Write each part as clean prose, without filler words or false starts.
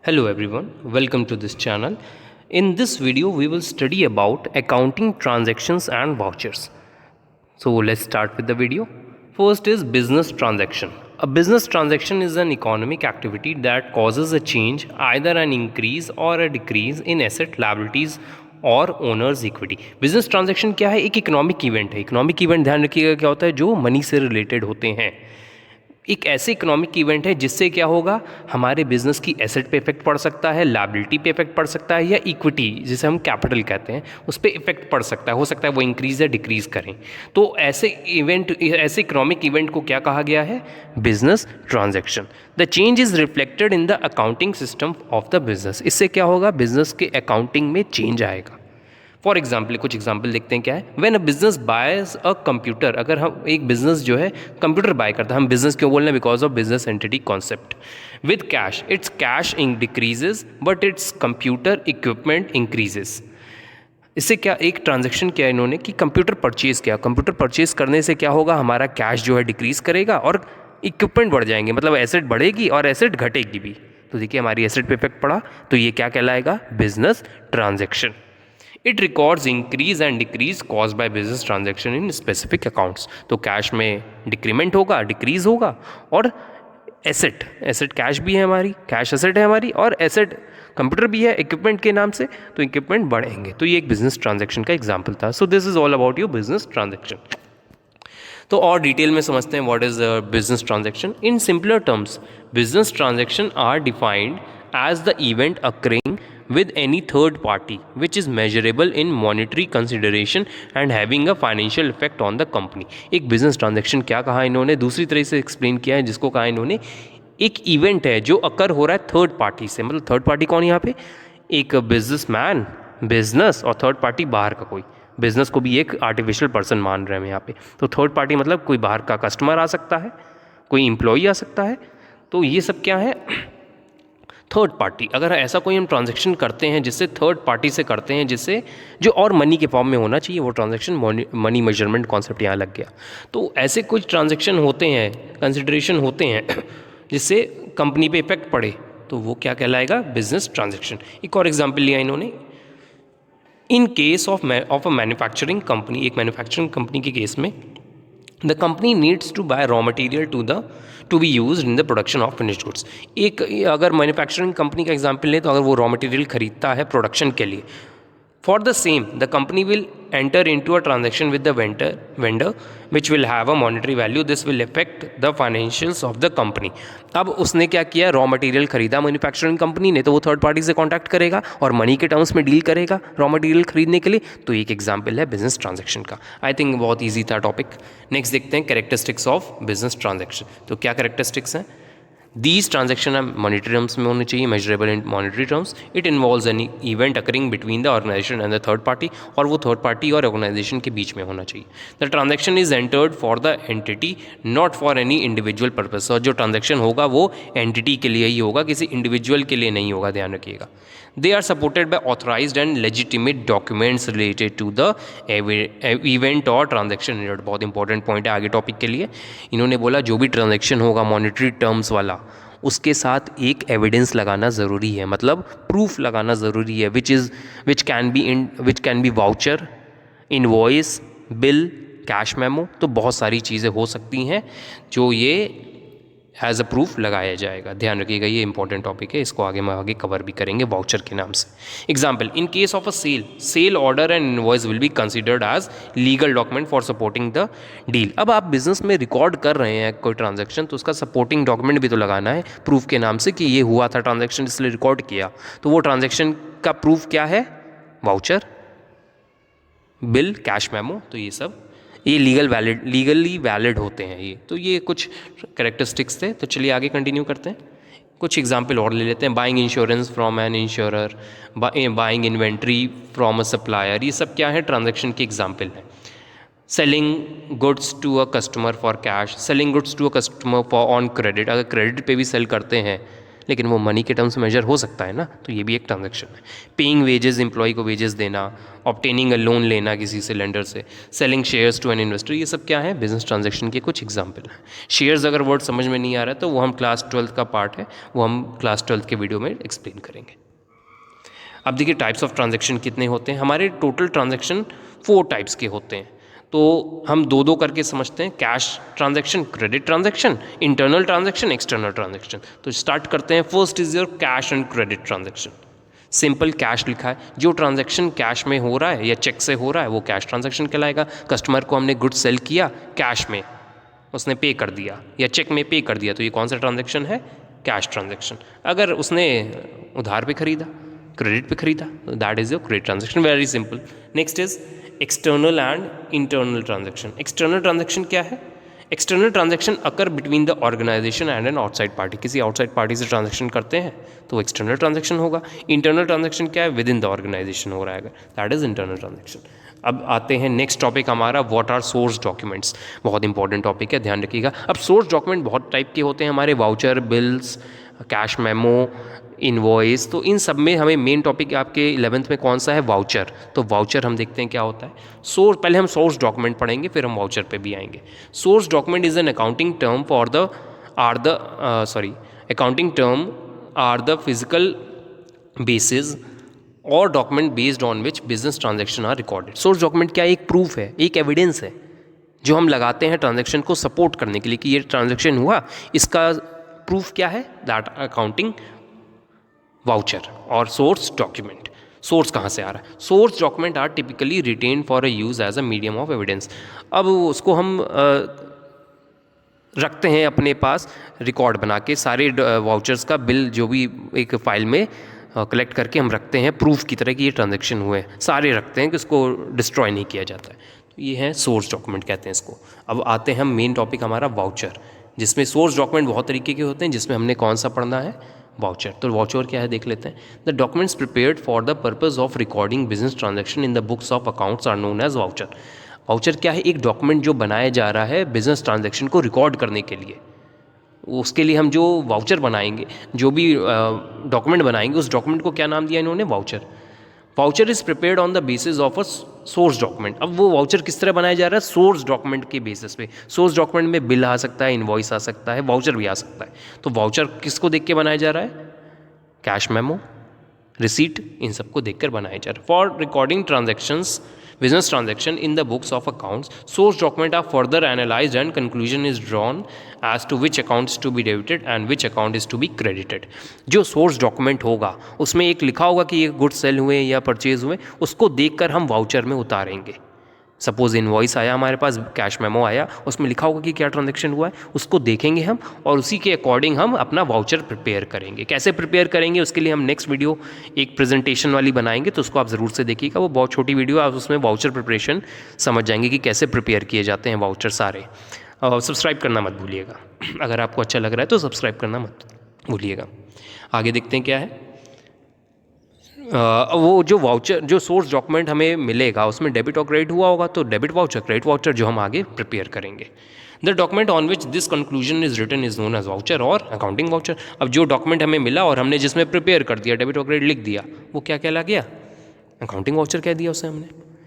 Hello everyone, welcome to this channel. In this video, we will study about accounting transactions and vouchers. So let's start with the video. First is business transaction. A business transaction is an economic activity that causes a change, either an increase or a decrease in asset liabilities और owners equity. Business transaction क्या है? एक economic event है. Economic event ध्यान रखिएगा क्या होता है, जो मनी से रिलेटेड होते हैं. एक ऐसे इकोनॉमिक इवेंट है जिससे क्या होगा, हमारे बिजनेस की एसेट पे इफेक्ट पड़ सकता है, लायबिलिटी पे इफेक्ट पड़ सकता है, या इक्विटी जिसे हम कैपिटल कहते हैं उस पर इफेक्ट पड़ सकता है. हो सकता है वो इंक्रीज या डिक्रीज करें. तो ऐसे इकोनॉमिक इवेंट को क्या कहा गया है? Business transaction. The change is reflected in the accounting system of the business. इससे क्या होगा, बिजनेस के अकाउंटिंग में चेंज आएगा. फॉर एग्जाम्पल, कुछ एग्जाम्पल देखते हैं क्या है. When a business boys a computer, अगर हम एक बिजनेस जो है कंप्यूटर बाय करता है, हम बिजनेस क्यों बोल रहे हैं? Because of business entity concept. With cash, it's cash decreases but it's computer equipment increases. इससे क्या एक ट्रांजैक्शन किया इन्होंने कि कंप्यूटर परचेज किया. कंप्यूटर परचेज करने से क्या होगा, हमारा कैश जो है डिक्रीज करेगा और इक्विपमेंट बढ़ जाएंगे, मतलब एसेट बढ़ेगी और एसेट घटेगी भी. तो देखिए हमारी एसेट पे इफेक्ट पड़ा, तो ये क्या कहलाएगा? Business transaction. It records increase and decrease cause by business transaction in specific accounts. तो कैश में डिक्रीमेंट होगा, डिक्रीज होगा, और एसेट कैश भी है हमारी, कैश एसेट है हमारी, और एसेट कंप्यूटर भी है इक्विपमेंट के नाम से, तो इक्विपमेंट बढ़ेंगे. तो ये एक बिजनेस ट्रांजैक्शन का एग्जाम्पल था. So this is all about your business transaction. तो और डिटेल में समझते हैं what is business transaction. In simpler terms, business transaction are defined as the event occurring with any third party which is measurable in monetary consideration and having a financial effect on the company. एक business transaction क्या कहा इन्होंने, दूसरी तरह से explain किया है, जिसको कहा इन्होंने एक इवेंट है जो अकर हो रहा है थर्ड पार्टी से. मतलब थर्ड पार्टी कौन यहाँ पे? एक बिजनेसमैन, बिजनेस, और थर्ड पार्टी बाहर का कोई. बिजनेस को भी एक आर्टिफिशियल पर्सन मान रहे हैं यहाँ पे. तो थर्ड पार्टी मतलब कोई बाहर का कस्टमर आ सकता है, कोई एम्प्लॉई आ सकता है. तो ये सब क्या है? Third party. अगर ऐसा कोई हम ट्रांजैक्शन करते हैं जिससे थर्ड पार्टी से करते हैं, जिससे जो और मनी के फॉर्म में होना चाहिए, वो ट्रांजैक्शन मनी मेजरमेंट कॉन्सेप्ट यहाँ लग गया. तो ऐसे कुछ ट्रांजैक्शन होते हैं, कंसिडरेशन होते हैं जिससे कंपनी पे इफेक्ट पड़े, तो वो क्या कहलाएगा? Business transaction. एक और एग्जाम्पल लिया इन्होंने. In case of a manufacturing company, एक मैन्युफैक्चरिंग कंपनी के केस में, the company needs to buy raw material to be use in the production of finished goods. एक अगर मैन्युफैक्चरिंग कंपनी का एग्जाम्पल लें, तो अगर वो रॉ मटीरियल खरीदता है प्रोडक्शन के लिए, for the same the company will enter into a transaction with the vendor which will have a monetary value. This will effect the financials of the company. अब उसने क्या किया, raw material खरीदा manufacturing company ने, तो वो third party से contact करेगा और मनी के टर्म्स में डील करेगा रॉ मटीरियल खरीदने के लिए. तो एक एग्जाम्पल है बिजनेस ट्रांजेक्शन का. आई थिंक बहुत ईजी था टॉपिक. नेक्स्ट देखते हैं कैरेक्टरिस्टिक्स ऑफ बिजनेस ट्रांजेक्शन. तो क्या कैरेक्टरिस्टिक्स हैं? These transactions are monetary terms में होने चाहिए, measurable in monetary terms. It involves an event occurring between the organization and the third party, और वो third party और organization के बीच में होना चाहिए. The transaction is entered for the entity, not for any individual purpose. और जो transaction होगा वो entity के लिए ही होगा, किसी individual के लिए नहीं होगा, ध्यान रखिएगा. They are supported by authorized and legitimate documents related to the event और transaction. बहुत इंपॉर्टेंट पॉइंट है आगे टॉपिक के लिए. इन्होंने बोला जो भी ट्रांजेक्शन होगा मॉनेटरी टर्म्स वाला, उसके साथ एक एविडेंस लगाना ज़रूरी है, मतलब प्रूफ लगाना ज़रूरी है, which can be voucher, invoice, bill, cash memo. तो बहुत सारी चीज़ें हो सकती हैं जो ये एज अ प्रूफ लगाया जाएगा. ध्यान रखिएगा, ये इंपॉर्टेंट टॉपिक है, इसको आगे कवर भी करेंगे वाउचर के नाम से. Example, in case of a sale order and invoice will be considered as legal document for supporting the deal. अब आप बिजनेस में रिकॉर्ड कर रहे हैं कोई ट्रांजैक्शन, तो उसका सपोर्टिंग डॉक्यूमेंट भी तो लगाना है प्रूफ के नाम से कि ये हुआ था ट्रांजैक्शन, इसलिए रिकॉर्ड किया. तो वो ट्रांजैक्शन का प्रूफ क्या है? Voucher, bill, cash memo. तो ये सब ये लीगली वैलिड होते हैं ये. तो ये कुछ कैरेक्टरिस्टिक्स थे. तो चलिए आगे कंटिन्यू करते हैं. कुछ एग्जांपल और ले लेते हैं. Buying insurance from an insurer, buying inventory from a supplier. ये सब क्या है? ट्रांजैक्शन के एग्जांपल हैं. Selling goods to a customer for cash, selling goods to a customer for on credit. अगर क्रेडिट पे भी सेल करते हैं, लेकिन वो मनी के टर्म्स मेजर हो सकता है ना, तो ये भी एक ट्रांजैक्शन है। पेइंग वेजेस, एम्प्लॉय को वेजेस देना, ऑब्टेनिंग अ लोन लेना किसी से लेंडर से, selling shares to an investor, ये सब क्या है, बिजनेस ट्रांजैक्शन के कुछ एग्जाम्पल हैं। शेयर्स अगर वर्ड समझ में नहीं आ रहा है तो वो हम क्लास 12th का पार्ट है, वो हम क्लास 12th के वीडियो में एक्सप्लेन करेंगे। अब देखिए टाइप्स ऑफ ट्रांजैक्शन कितने होते हैं। हमारे टोटल ट्रांजैक्शन 4 टाइप्स के होते हैं, तो हम दो दो करके समझते हैं। Cash transaction, credit transaction, internal transaction, external transaction. तो स्टार्ट करते हैं। First is your cash and credit transaction. Simple cash लिखा है, जो ट्रांजैक्शन कैश में हो रहा है या चेक से हो रहा है वो कैश ट्रांजैक्शन कहलाएगा। कस्टमर को हमने गुड सेल किया कैश में, उसने पे कर दिया या चेक में पे कर दिया, तो ये कौन सा ट्रांजैक्शन है, कैश ट्रांजैक्शन। अगर उसने उधार पे खरीदा, क्रेडिट पे खरीदा, that is your credit transaction, very simple. Next is external and internal transaction. External transaction क्या है, external transaction occur between the organisation and an outside party. किसी आउटसाइड पार्टी से ट्रांजैक्शन करते हैं तो एक्सटर्नल ट्रांजैक्शन होगा। इंटरनल ट्रांजैक्शन क्या है, विद इन द ऑर्गेनाइजेशन हो रहा है, दैट इज इंटरनल ट्रांजैक्शन। अब आते हैं नेक्स्ट टॉपिक हमारा, व्हाट आर सोर्स डॉक्यूमेंट्स। बहुत इंपॉर्टेंट टॉपिक है, ध्यान रखिएगा। अब सोर्स डॉक्यूमेंट बहुत टाइप के होते हैं हमारे, voucher, bills, cash memo, invoice. तो इन सब में हमें मेन टॉपिक आपके 11th में कौन सा है, वाउचर। तो वाउचर हम देखते हैं क्या होता है। सोर्स, पहले हम सोर्स डॉक्यूमेंट पढ़ेंगे फिर हम वाउचर पे भी आएंगे। Source document is an accounting term for the accounting term are the physical basis और document based on which business transaction are recorded. Source document क्या, एक प्रूफ है, एक एविडेंस है जो हम लगाते हैं ट्रांजैक्शन को सपोर्ट करने के लिए कि ये ट्रांजैक्शन हुआ। इसका प्रूफ क्या है, दैट अकाउंटिंग वाउचर और सोर्स डॉक्यूमेंट। सोर्स कहाँ से आ रहा है, source document are typically written for a use as a medium of evidence. अब उसको हम रखते हैं अपने पास रिकॉर्ड बना के, सारे वाउचर्स का बिल जो भी एक फाइल में कलेक्ट करके हम रखते हैं प्रूफ की तरह कि ये ट्रांजैक्शन हुए हैं, सारे रखते हैं कि उसको डिस्ट्रॉय नहीं किया जाता है। तो ये है सोर्स डॉक्यूमेंट कहते हैं इसको। अब आते हैं हम मेन टॉपिक हमारा वाउचर, जिसमें सोर्स डॉक्यूमेंट बहुत तरीके के होते हैं, जिसमें हमने कौन सा पढ़ना है, वाउचर। तो वाउचर क्या है देख लेते हैं। The documents prepared for the purpose of recording business transaction in the books of accounts are known as voucher. Voucher क्या है, एक डॉक्यूमेंट जो बनाया जा रहा है बिजनेस ट्रांजैक्शन को रिकॉर्ड करने के लिए। उसके लिए हम जो वाउचर बनाएंगे, जो भी डॉक्यूमेंट बनाएंगे, उस डॉक्यूमेंट को क्या नाम दिया इन्होंने, voucher. Voucher is prepared on the basis of a source document. अब वो वाउचर किस तरह बनाया जा रहा है, सोर्स डॉक्यूमेंट के बेसिस पे। सोर्स डॉक्यूमेंट में बिल आ सकता है, इनवॉइस आ सकता है, वाउचर भी आ सकता है। तो वाउचर किसको देख के बनाया जा रहा है, कैश मेमो, रिसीट, इन सबको देखकर बनाया जा रहा है। For recording transactions, business transaction in the books of accounts, source document are further analysed and conclusion is drawn as to which account is to be debited and which account is to be credited. जो source document होगा उसमें एक लिखा होगा कि ये good cell हुए या परचेज हुए, उसको देखकर हम वाउचर में उतारेंगे। सपोज इनवॉइस आया हमारे पास, कैश मेमो आया, उसमें लिखा होगा कि क्या ट्रांजैक्शन हुआ है, उसको देखेंगे हम और उसी के अकॉर्डिंग हम अपना वाउचर प्रिपेयर करेंगे। कैसे प्रिपेयर करेंगे उसके लिए हम नेक्स्ट वीडियो एक प्रेजेंटेशन वाली बनाएंगे, तो उसको आप ज़रूर से देखिएगा। वो बहुत छोटी वीडियो, आप उसमें वाउचर प्रिपरेशन समझ जाएंगे कि कैसे प्रिपेयर किए जाते हैं वाउचर सारे। और सब्सक्राइब करना मत भूलिएगा, अगर आपको अच्छा लग रहा है तो सब्सक्राइब करना मत भूलिएगा। आगे देखते हैं क्या है। वो जो वाउचर, जो सोर्स डॉक्यूमेंट हमें मिलेगा उसमें डेबिट और क्रेडिट हुआ होगा, तो डेबिट वाउचर, क्रेडिट वाउचर जो हम आगे प्रिपेयर करेंगे। The document on which this conclusion is written is known as voucher और अकाउंटिंग वाउचर। अब जो डॉक्यूमेंट हमें मिला और हमने जिसमें प्रिपेयर कर दिया, डेबिट और क्रेडिट लिख दिया, वो क्या कहला गया, अकाउंटिंग वाउचर कह दिया उसे हमने।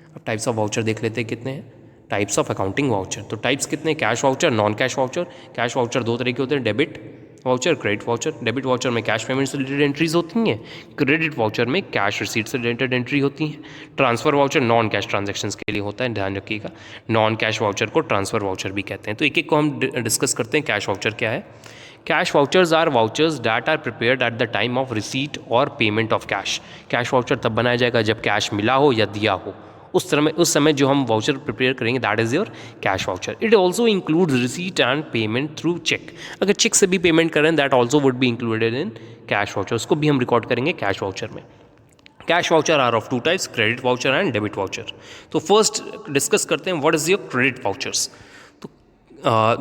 अब टाइप्स ऑफ वाउचर देख लेते हैं कितने हैं, टाइप्स ऑफ अकाउंटिंग वाउचर। तो टाइप्स कितने, cash voucher, non cash voucher. Cash voucher दो तरह के होते हैं, debit voucher, credit voucher. Debit voucher में कैश पेमेंट से रिलेटेड एंट्रीज होती हैं, क्रेडिट वाउचर में कैश रिसीट से रिलेटेड एंट्री होती हैं। Transfer voucher non cash transactions के लिए होता है, ध्यान रखिएगा। नॉन कैश वाउचर को ट्रांसफर वाउचर भी कहते हैं। तो एक एक को हम डिस्कस करते हैं। कैश वाउचर क्या है, cash vouchers are vouchers that are prepared at the time of receipt और payment of cash. Cash voucher तब बनाया जाएगा जब कैश मिला हो या दिया हो, उस समय जो हम वाउचर प्रिपेयर करेंगे, that is your cash voucher. It also includes receipt and payment through cheque. अगर चेक से भी पेमेंट करें, that also would be included in cash voucher, उसको भी हम रिकॉर्ड करेंगे कैश वाउचर में। Cash voucher are of two types, credit voucher and debit voucher. तो फर्स्ट डिस्कस करते हैं what is your credit vouchers. तो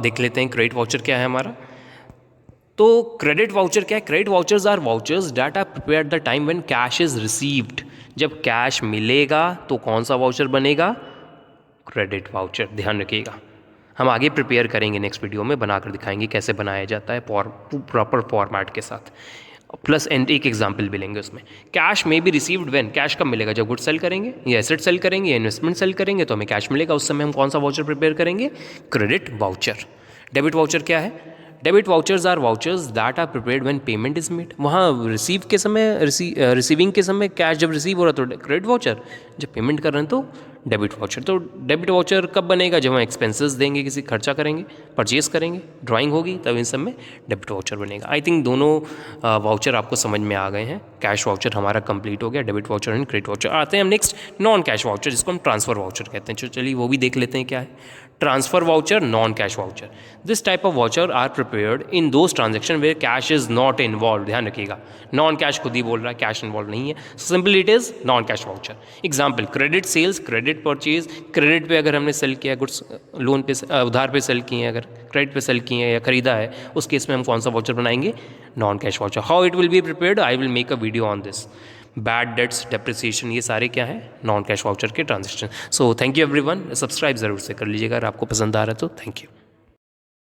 देख लेते हैं क्रेडिट वाउचर क्या है हमारा। तो क्रेडिट वाउचर क्या है, credit vouchers are vouchers that are prepared the time when cash is received. जब कैश मिलेगा तो कौन सा वाउचर बनेगा, क्रेडिट वाउचर। ध्यान रखिएगा, हम आगे प्रिपेयर करेंगे, नेक्स्ट वीडियो में बनाकर दिखाएंगे कैसे बनाया जाता है प्रॉपर फॉर्मेट के साथ। प्लस एंड एक एग्जाम्पल भी लेंगे उसमें। कैश में बी रिसीव्ड व्हेन, कैश कब मिलेगा, जब गुड सेल करेंगे या एसेट सेल करेंगे या इन्वेस्टमेंट सेल करेंगे तो हमें कैश मिलेगा, उस समय हम कौन सा वाउचर प्रिपेयर करेंगे, क्रेडिट वाउचर। डेबिट वाउचर क्या है, debit vouchers are vouchers that are prepared when payment is made. वहाँ रिसीव के समय रिसीविंग के समय कैश जब रिसीव हो रहा है तो क्रेडिट वाउचर, जब पेमेंट कर रहे हैं तो डेबिट वाउचर। तो डेबिट वाउचर कब बनेगा, जब हम एक्सपेंसेस देंगे, किसी खर्चा करेंगे, परचेज करेंगे, ड्राइंग होगी, तब इन सब में डेबिट वाउचर बनेगा। आई थिंक दोनों वाउचर आपको समझ में आ गए हैं। कैश वाउचर हमारा कंप्लीट हो गया, debit voucher and credit voucher. आते हैं हम नेक्स्ट नॉन कैश वाउचर, जिसको हम ट्रांसफर वाउचर कहते हैं। चलिए वो भी देख लेते हैं क्या है। Transfer voucher, non cash voucher, this type of voucher are prepared in those transaction where cash is not involve. ध्यान रखिएगा, नॉन कैश खुद ही बोल रहा है, कैश इन्वॉल्व नहीं है, simple it is non cash voucher. Example, credit sales, credit purchase, credit पे अगर हमने सेल किया गुड्स, लोन पे उधार पे सेल किए हैं, अगर क्रेडिट पे सेल किए हैं या खरीदा है, उस केस में हम कौन सा वाउचर बनाएंगे, non cash voucher. How it will be prepared, I will make a video on this. Bad debts, depreciation, ये सारे क्या है, नॉन कैश वाउचर के transaction. So thank you everyone, subscribe ज़रूर से कर लीजिएगा अगर आपको पसंद आ रहा है तो। Thank you.